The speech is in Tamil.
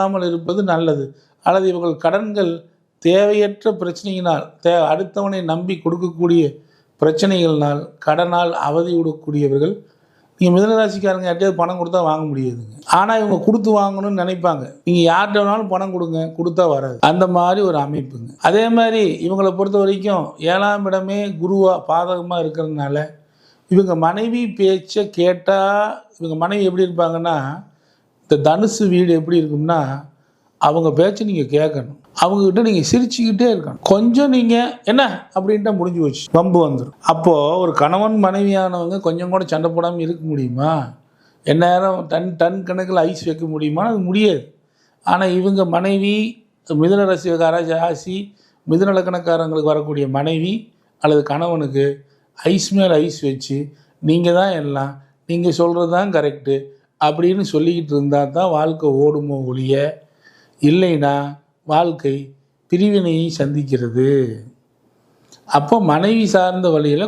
இல்லாமல் இருப்பது நல்லது. அல்லது இவர்கள் கடன்கள் தேவையற்ற பிரச்சனையினால் அடுத்தவனை நம்பி கொடுக்கக்கூடிய பிரச்சனைகள்னால் கடனால் அவதிவிடக்கூடியவர்கள். நீங்கள் மிதுனராசிக்காரங்க யார்ட்டையாவது பணம் கொடுத்தா வாங்க முடியாதுங்க. ஆனால் இவங்க கொடுத்து வாங்கணும்னு நினைப்பாங்க. நீங்கள் யார்கிட்ட வேணாலும் பணம் கொடுங்க, கொடுத்தா வராது. அந்த மாதிரி ஒரு அமைப்புங்க. அதே மாதிரி இவங்களை பொறுத்த வரைக்கும் 7ஆம் இடமே குருவா பாதகமாக இருக்கிறதுனால இவங்க மனைவி பேச்சை கேட்டால், இவங்க மனைவி எப்படி இருப்பாங்கன்னா, இந்த தனுசு வீடு எப்படி இருக்கும்னா, அவங்க பேச்சை நீங்கள் கேட்கணும். அவங்கக்கிட்ட நீங்கள் சிரிச்சுக்கிட்டே இருக்கணும். கொஞ்சம் நீங்கள் என்ன அப்படின்ட்டு முடிஞ்சு வச்சு வம்பு வந்துடும். அப்போது ஒரு கணவன் மனைவியானவங்க கொஞ்சம் கூட சண்டை போடாமல் இருக்க முடியுமா? எந்நேரம் டன் கணக்கில் ஐஸ் வைக்க முடியுமா? அது முடியாது. ஆனால் இவங்க மனைவி மிதுன ராசி மிதுன லக்னக்காரங்களுக்கு வரக்கூடிய மனைவி அல்லது கணவனுக்கு ஐஸ் மேல் ஐஸ் வச்சு நீங்கள் தான் எல்லாம், நீங்கள் சொல்கிறது தான் கரெக்டு அப்படின்னு சொல்லிக்கிட்டு இருந்தால் தான் வாழ்க்கை ஓடுமோ ஒழிய, இல்லைன்னா வாழ்க்கை பிரிவினையை சந்திக்கிறது. அப்போ மனைவி சார்ந்த வழியில்